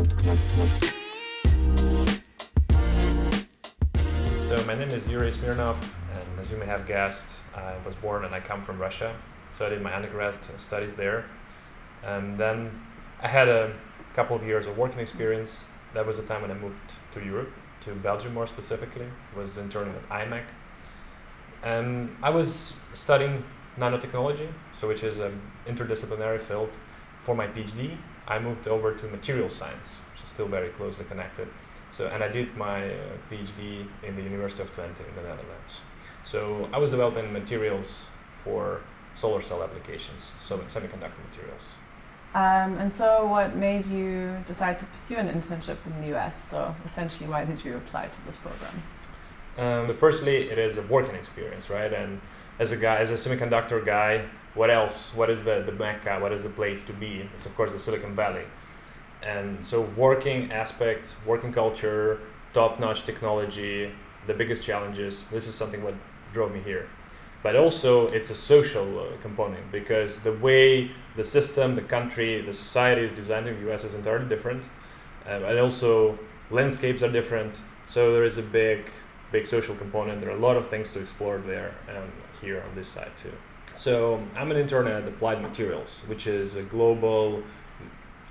So my name is Yuri Smirnov, and as you may have guessed, I was born and I come from Russia. So I did my undergrad studies there. And then I had a couple of years of working experience. That was the time when I moved to Europe, to Belgium more specifically. I was interning at IMEC. And I was studying nanotechnology, so which is an interdisciplinary field. For my PhD, I moved over to material science, which is still very closely connected. So, and I did my PhD in the University of Twente in the Netherlands. So I was developing materials for solar cell applications, so semiconductor materials. And so what made you decide to pursue an internship in the US? So essentially, why did you apply to this program? Firstly, it is a working experience, right? And as a semiconductor guy, what else? What is the Mecca? What is the place to be? It's of course the Silicon Valley. And so working aspect, working culture, top-notch technology, the biggest challenges, this is something what drove me here. But also it's a social component, because the way the system, the country, the society is designed in the US is entirely different. And also landscapes are different. So there is a big social component. There are a lot of things to explore there and here on this side too. So I'm an intern at Applied Materials, which is a global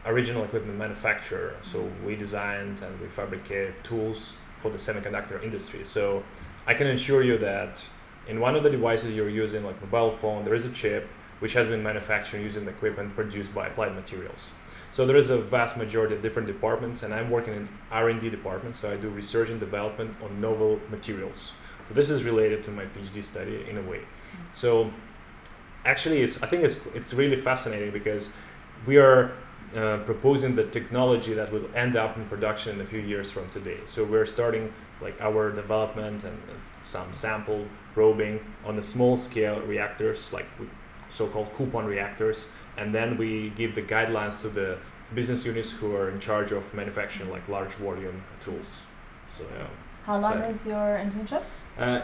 original equipment manufacturer. So we designed and we fabricate tools for the semiconductor industry. So I can assure you that in one of the devices you're using, like mobile phone, there is a chip which has been manufactured using the equipment produced by Applied Materials. So there is a vast majority of different departments, and I'm working in R&D department, so I do research and development on novel materials. So this is related to my PhD study in a way. So actually, I think it's really fascinating, because we are proposing the technology that will end up in production in a few years from today. So we're starting like our development and some sample probing on the small scale reactors, like so-called coupon reactors, and then we give the guidelines to the business units who are in charge of manufacturing like large volume tools. So yeah. How long is your internship?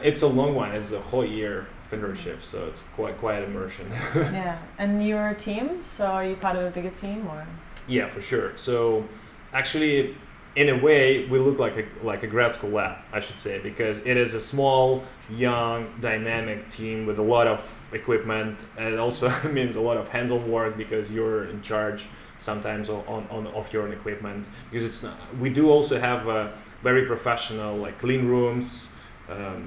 It's a long one. It's a whole year of internship, so it's quite immersion. Yeah, and your team? So are you part of a bigger team or? Yeah, for sure. So actually, in a way, we look like a grad school lab, I should say, because it is a small, young, dynamic team with a lot of equipment, and it also means a lot of hands-on work, because you're in charge sometimes of your own equipment. Because it's not, we do also have a very professional like clean rooms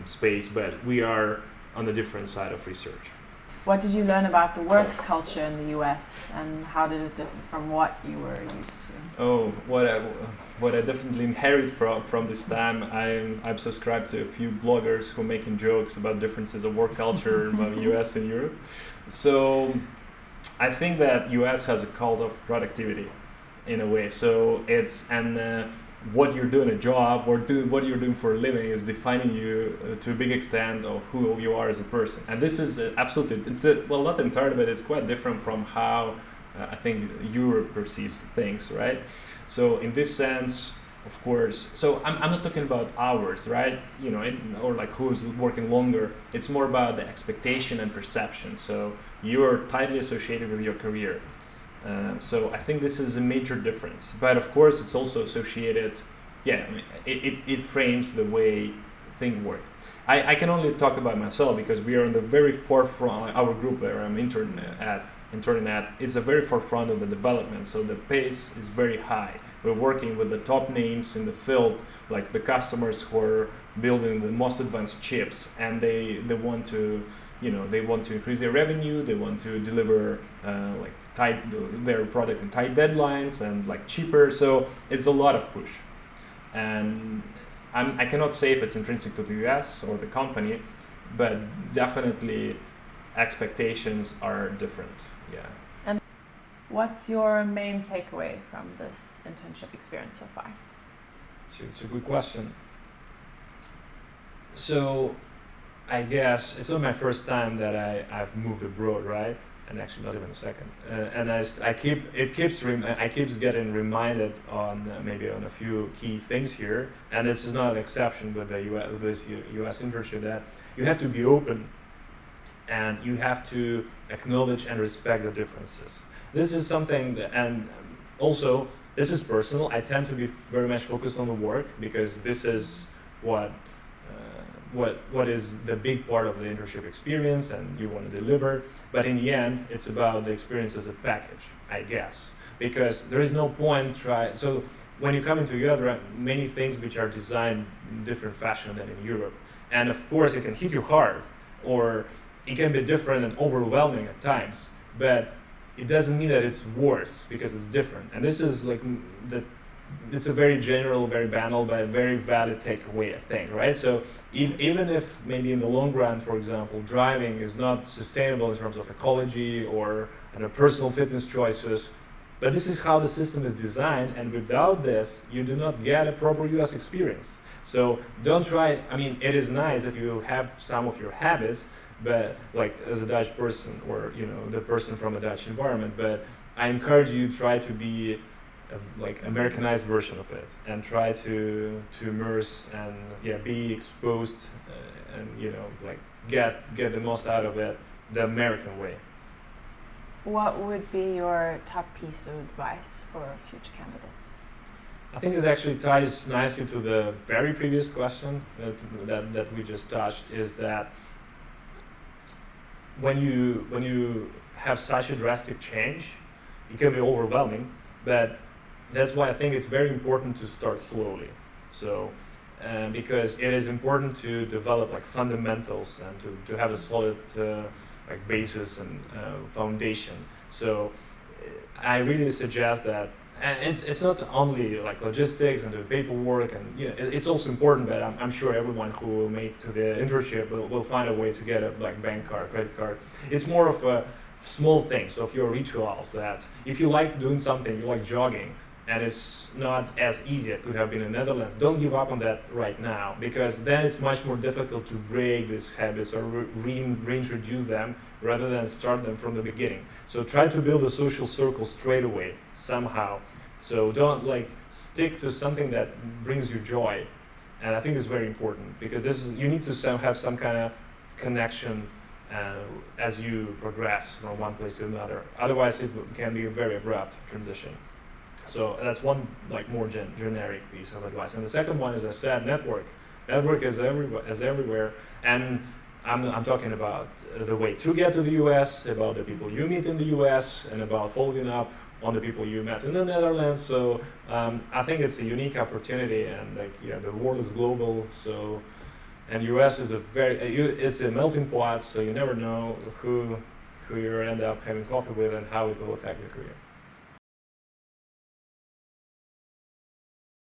space, but we are on the different side of research. What did you learn about the work culture in the US, and how did it differ from what you were used to? Oh, what I definitely inherit from this time, I'm subscribed to a few bloggers who are making jokes about differences of work culture among US and Europe. So I think that US has a cult of productivity in a way. So it's what you're doing a job or what you're doing for a living is defining you to a big extent of who you are as a person. And this is absolutely, well, not entirely, but it's quite different from how I think Europe perceives things, right? So in this sense, of course, so I'm not talking about hours, right? You know, or like who's working longer. It's more about the expectation and perception. So you're tightly associated with your career. So I think this is a major difference. But of course, it's also associated, I mean, it frames the way things work. I can only talk about myself because we are in the very forefront, our group where I'm interning at, is the very forefront of the development. So the pace is very high. We're working with the top names in the field, like the customers who are building the most advanced chips, and they want to, they want to increase their revenue, they want to deliver their product in tight deadlines and like cheaper. So it's a lot of push. And I cannot say if it's intrinsic to the US or the company, but definitely expectations are different. Yeah. And what's your main takeaway from this internship experience so far? It's a good question. So I guess it's not my first time that I've moved abroad, right? And actually not even a second. And I keeps getting reminded on maybe on a few key things here. And this is not an exception with the US internship, that you have to be open and you have to acknowledge and respect the differences. This is something and also this is personal. I tend to be very much focused on the work because this is what is the big part of the internship experience and you want to deliver. But in the end, it's about the experience as a package, I guess, because there is no point so when you come into Europe, there are many things which are designed in different fashion than in Europe. And of course, it can hit you hard, or it can be different and overwhelming at times, but it doesn't mean that it's worse because it's different. And this is like it's a very general, very banal, but very valid takeaway, I think, right? So even if maybe in the long run, for example, driving is not sustainable in terms of ecology or personal fitness choices, but this is how the system is designed, and without this, you do not get a proper US experience. So don't try, I mean, it is nice that you have some of your habits, but like as a Dutch person or, the person from a Dutch environment, but I encourage you to try to be like Americanized version of it and try to immerse and be exposed and like get the most out of it the American way. What would be your top piece of advice for future candidates? I think it actually ties nicely to the very previous question that we just touched, is that when you have such a drastic change, it can be overwhelming, but that's why I think it's very important to start slowly. So, because it is important to develop like fundamentals and to have a solid like basis and foundation. So, I really suggest that, and it's not only like logistics and the paperwork, and it's also important. But I'm sure everyone who will make to the internship will find a way to get a like bank card, credit card. It's more of a small things of your rituals, that if you like doing something, you like jogging, and it's not as easy as it could have been in the Netherlands, don't give up on that right now, because then it's much more difficult to break these habits or reintroduce them rather than start them from the beginning. So try to build a social circle straight away somehow. So don't like stick to something that brings you joy, and I think it's very important, because you need to have some kind of connection as you progress from one place to another. Otherwise, it can be a very abrupt transition. So that's one like more generic piece of advice. And the second one is, I said, network. Network is everywhere, and I'm talking about the way to get to the US, about the people you meet in the US, and about following up on the people you met in the Netherlands. So I think it's a unique opportunity, and the world is global. So, and US is it's a melting pot. So you never know who you end up having coffee with and how it will affect your career.